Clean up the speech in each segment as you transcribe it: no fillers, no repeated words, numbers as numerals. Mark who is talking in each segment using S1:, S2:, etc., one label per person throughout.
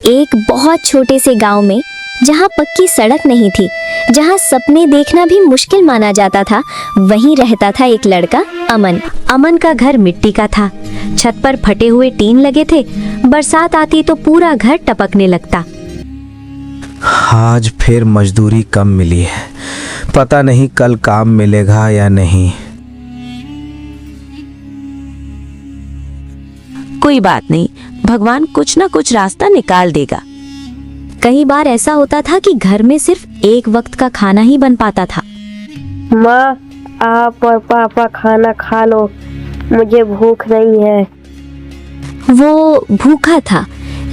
S1: एक बहुत छोटे से गांव में, जहां पक्की सड़क नहीं थी, जहां सपने देखना भी मुश्किल माना जाता था, वहीं रहता था एक लड़का, अमन। अमन का घर मिट्टी का था। छत पर फटे हुए टीन लगे थे। बरसात आती तो पूरा घर टपकने लगता।
S2: आज फिर मजदूरी कम मिली है, पता नहीं कल काम मिलेगा या नहीं।
S3: कोई बात नहीं, भगवान कुछ ना कुछ रास्ता निकाल देगा।
S1: कई बार ऐसा होता था कि घर में सिर्फ एक वक्त का खाना ही बन पाता था।
S4: माँ, आप और पापा खाना खा लो, मुझे भूख नहीं है।
S1: वो भूखा था,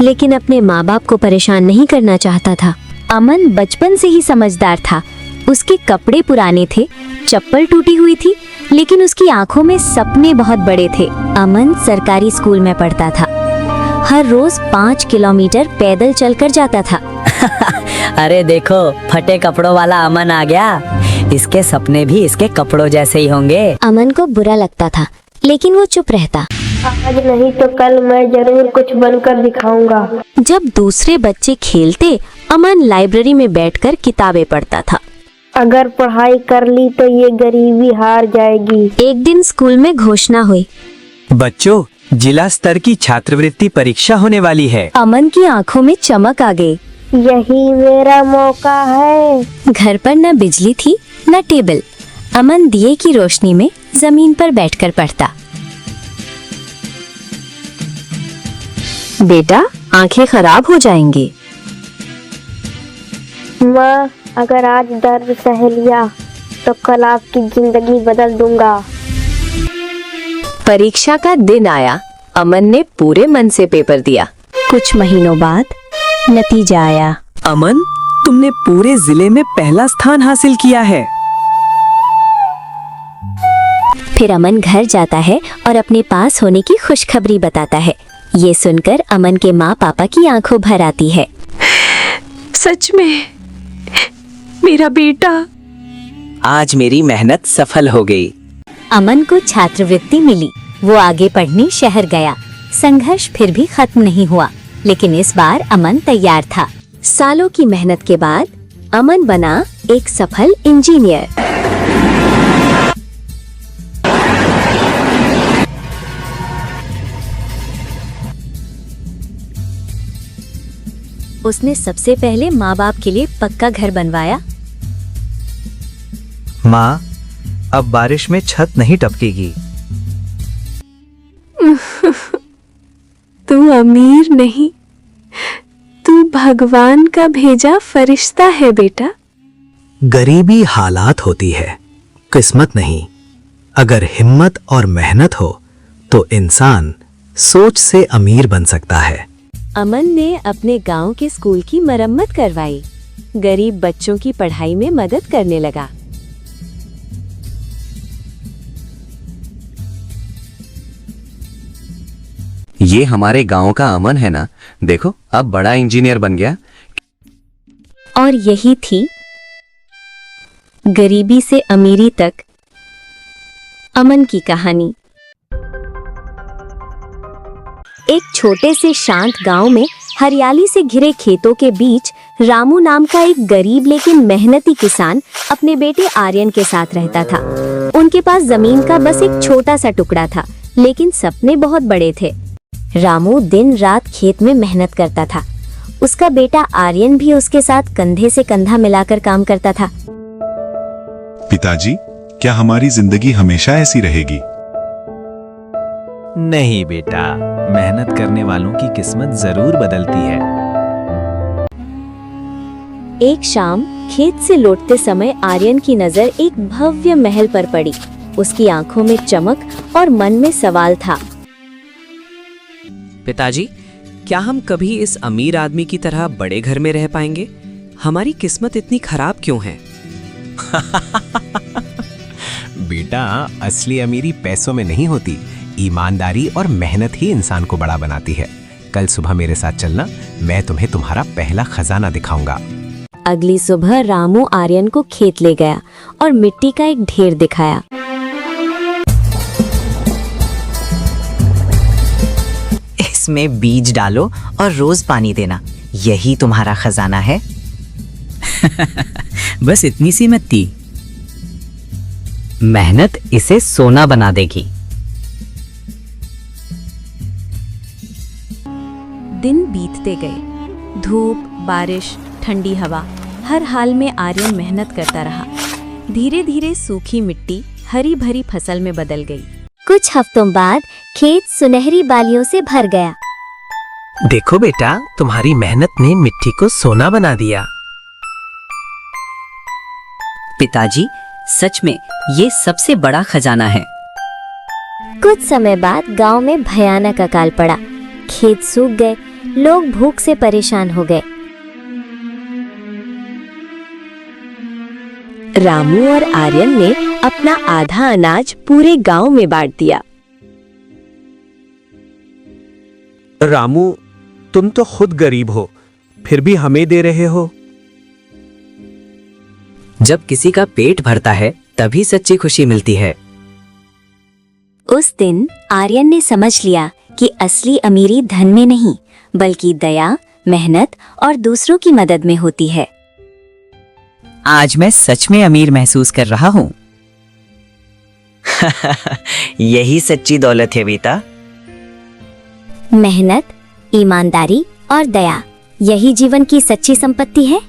S1: लेकिन अपने माँ बाप को परेशान नहीं करना चाहता था। अमन बचपन से ही समझदार था। उसके कपड़े पुराने थे, चप्पल टूटी हुई थी, लेकिन उसकी आंखों में सपने बहुत बड़े थे। अमन सरकारी स्कूल में पढ़ता था। हर रोज 5 किलोमीटर पैदल चलकर जाता था।
S5: अरे देखो, फटे कपड़ों वाला अमन आ गया। इसके सपने भी इसके कपड़ों जैसे ही होंगे।
S1: अमन को बुरा लगता था, लेकिन वो चुप रहता।
S4: आज नहीं तो कल मैं जरूर कुछ बनकर दिखाऊंगा।
S3: जब दूसरे बच्चे खेलते, अमन लाइब्रेरी में बैठकर किताबें पढ़ता था।
S4: अगर पढ़ाई कर ली तो ये गरीबी हार जाएगी।
S1: एक दिन स्कूल में घोषणा हुई।
S6: बच्चों, जिला स्तर की छात्रवृत्ति परीक्षा होने वाली है।
S1: अमन की आंखों में चमक आ गई।
S4: यही मेरा मौका है।
S1: घर पर न बिजली थी न टेबल। अमन दिए की रोशनी में जमीन पर बैठकर पढ़ता।
S3: बेटा, आंखें खराब हो जाएंगी।
S4: माँ, अगर आज दर्द सह लिया तो कल आपकी जिंदगी बदल दूंगा।
S3: परीक्षा का दिन आया। अमन ने पूरे मन से पेपर दिया।
S1: कुछ महीनों बाद नतीजा आया।
S6: अमन, तुमने पूरे जिले में पहला स्थान हासिल किया है।
S1: फिर अमन घर जाता है और अपने पास होने की खुशखबरी बताता है। ये सुनकर अमन के माँ पापा की आंखों भर आती है।
S3: सच में मेरा बेटा।
S5: आज मेरी मेहनत सफल हो गई।
S1: अमन को छात्रवृत्ति मिली। वो आगे पढ़ने शहर गया। संघर्ष फिर भी खत्म नहीं हुआ, लेकिन इस बार अमन तैयार था। सालों की मेहनत के बाद अमन बना एक सफल इंजीनियर। उसने सबसे पहले माँ बाप के लिए पक्का घर बनवाया।
S2: माँ, अब बारिश में छत नहीं टपकेगी।
S3: तू अमीर नहीं, तू भगवान का भेजा फरिश्ता है बेटा।
S2: गरीबी हालात होती है, किस्मत नहीं। अगर हिम्मत और मेहनत हो तो इंसान सोच से अमीर बन सकता है।
S3: अमन ने अपने गांव के स्कूल की मरम्मत करवाई। गरीब बच्चों की पढ़ाई में मदद करने लगा।
S7: ये हमारे गांव का अमन है ना? देखो, अब बड़ा इंजीनियर बन गया।
S1: और यही थी गरीबी से अमीरी तक अमन की कहानी। एक छोटे से शांत गांव में हरियाली से घिरे खेतों के बीच रामू नाम का एक गरीब लेकिन मेहनती किसान अपने बेटे आर्यन के साथ रहता था। उनके पास जमीन का बस एक छोटा सा टुकड़ा था, लेकिन सपने बहुत बड़े थे। रामू दिन रात खेत में मेहनत करता था। उसका बेटा आर्यन भी उसके साथ कंधे से कंधा मिलाकर काम करता था।
S8: पिताजी, क्या हमारी जिंदगी हमेशा ऐसी रहेगी?
S2: नहीं बेटा, मेहनत करने वालों की किस्मत जरूर बदलती है।
S1: एक शाम खेत से लौटते समय आर्यन की नजर एक भव्य महल पर पड़ी। उसकी आंखों में चमक और मन में सवाल था।
S6: पिताजी, क्या हम कभी इस अमीर आदमी की तरह बड़े घर में रह पाएंगे? हमारी किस्मत इतनी खराब क्यों है?
S9: बेटा, असली अमीरी पैसों में नहीं होती, ईमानदारी और मेहनत ही इंसान को बड़ा बनाती है। कल सुबह मेरे साथ चलना, मैं तुम्हें तुम्हारा पहला खजाना दिखाऊंगा।
S1: अगली सुबह रामू आर्यन को खेत ले गया और मिट्टी का एक ढेर दिखाया।
S5: इसमें बीज डालो और रोज पानी देना।
S10: यही तुम्हारा खजाना है?
S5: बस इतनी सी मत थी। मेहनत इसे सोना बना देगी।
S3: दिन बीतते गए। धूप, बारिश, ठंडी हवा, हर हाल में आर्यन मेहनत करता रहा। धीरे धीरे सूखी मिट्टी हरी भरी फसल में बदल गई।
S1: कुछ हफ्तों बाद खेत सुनहरी बालियों से भर गया।
S9: देखो बेटा, तुम्हारी मेहनत ने मिट्टी को सोना बना दिया।
S5: पिताजी, सच में ये सबसे बड़ा खजाना है।
S1: कुछ समय बाद गांव में भयानक अकाल पड़ा। खेत सूख गए, लोग भूख से परेशान हो गए।
S3: रामू और आर्यन ने अपना आधा अनाज पूरे गांव में बांट दिया।
S9: रामू, तुम तो खुद गरीब हो, फिर भी हमें दे रहे हो।
S5: जब किसी का पेट भरता है तभी सच्ची खुशी मिलती है।
S1: उस दिन आर्यन ने समझ लिया कि असली अमीरी धन में नहीं, बल्कि दया, मेहनत और दूसरों की मदद में होती है।
S5: आज मैं सच में अमीर महसूस कर रहा हूँ।
S10: यही सच्ची दौलत है बेटा।
S1: मेहनत, ईमानदारी और दया, यही जीवन की सच्ची संपत्ति है।